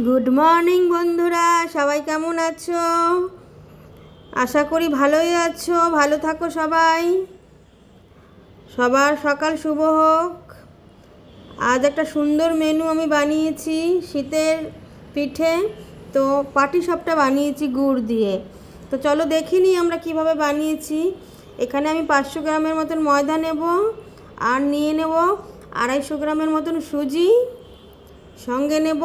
Good morning বন্ধুরা, সবাই কেমন আছো? আশা করি ভালোই আছো। ভালো থাকো সবাই। সবার সকাল শুভ হোক। আজ একটা সুন্দর মেনু আমি বানিয়েছি, শীতের পিঠে। তো পাটিসাপটা বানিয়েছি গুড় দিয়ে। তো চলো দেখিনি আমরা কিভাবে বানিয়েছি। এখানে আমি 500 গ্রামের মতন ময়দা নেব, আর নিয়ে নেব 250 গ্রামের মতন সুজি, সঙ্গে নেব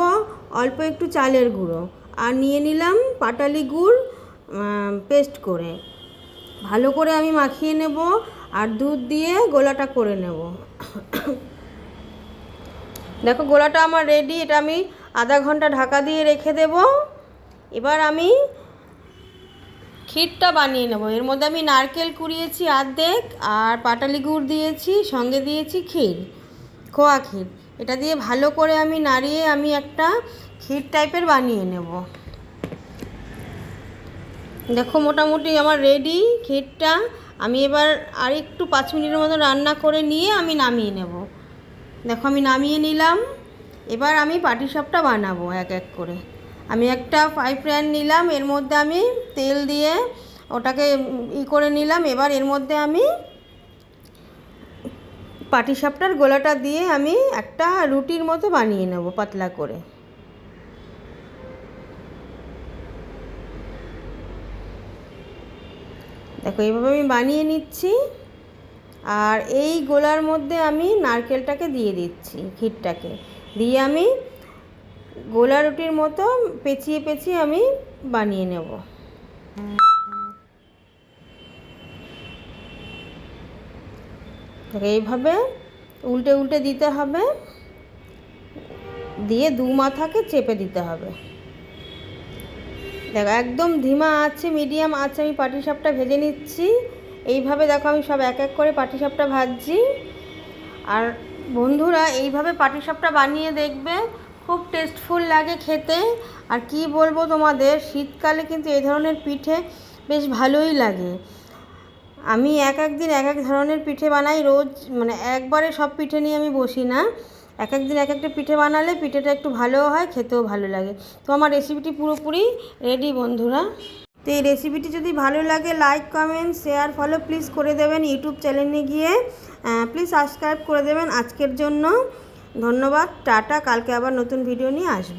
অল্প একটু চালের গুঁড়ো, আর নিয়ে নিলাম পাটালি গুড় পেস্ট করে। ভালো করে আমি মাখিয়ে নেব, আর দুধ দিয়ে গোলাটা করে নেব। দেখো গোলাটা আমার রেডি। এটা আমি আধা ঘন্টা ঢাকা দিয়ে রেখে দেব। এবার আমি ক্ষীরটা বানিয়ে নেব। এর মধ্যে আমি নারকেল কুড়িয়েছি অর্ধেক, আর পাটালি গুড় দিয়েছি, সঙ্গে দিয়েছি ক্ষীর, খোয়া ক্ষীর। এটা দিয়ে ভালো করে আমি নাড়িয়ে আমি একটা ক্ষীর টাইপের বানিয়ে নেব। দেখো মোটামুটি আমার রেডি ক্ষীরটা। আমি এবার আর একটু 5 মিনিটের মতো রান্না করে নিয়ে আমি নামিয়ে নেব। দেখো আমি নামিয়ে নিলাম। এবার আমি পাটিসাপটা বানাবো এক এক করে। আমি একটা ফ্রাই প্যান নিলাম, এর মধ্যে আমি তেল দিয়ে ওটাকে করে নিলাম। এবার এর মধ্যে আমি পাটিসাপটার গোলাটা দিয়ে আমি একটা রুটির মতো বানিয়ে নেব পাতলা করে। দেখো এইভাবে আমি বানিয়ে নিচ্ছি। আর এই গোলার মধ্যে আমি নারকেলটাকে দিয়ে দিচ্ছি, ক্ষীরটাকে দিয়ে আমি গোলা রুটির মতো পেঁচিয়ে পেঁচিয়ে আমি বানিয়ে নেব। এইভাবে উল্টে উল্টে দিতে হবে, দিয়ে দু মাথাকে চেপে দিতে হবে। দেখো একদম ধিমা আছে, মিডিয়াম আছে, আমি পাটিসাপটা ভেজে নিচ্ছি। এইভাবে দেখো আমি সব এক এক করে পাটিসাপটা ভাজছি। আর বন্ধুরা এইভাবে পাটিসাপটা বানিয়ে দেখবে, খুব টেস্টফুল লাগে খেতে। আর কি বলবো তোমাদের, শীতকালে কিন্তু এই ধরনের পিঠে বেশ ভালোই লাগে। আমি এক এক দিন এক এক ধরনের পিঠে বানাই, রোজ মানে একবারে সব পিঠে নিয়ে আমি বসি না। এক এক দিন এক একটা পিঠে বানালে পিঠেটা একটু ভালোও হয়, খেতেও ভালো লাগে। তো আমার রেসিপিটি পুরোপুরি রেডি বন্ধুরা। তো এই রেসিপিটি যদি ভালো লাগে like comment share follow please করে দেবেন। ইউটিউব চ্যানেলে গিয়ে প্লিজ সাবস্ক্রাইব করে দেবেন। আজকের জন্য ধন্যবাদ, টাটা। কালকে আবার নতুন ভিডিও নিয়ে আসবো।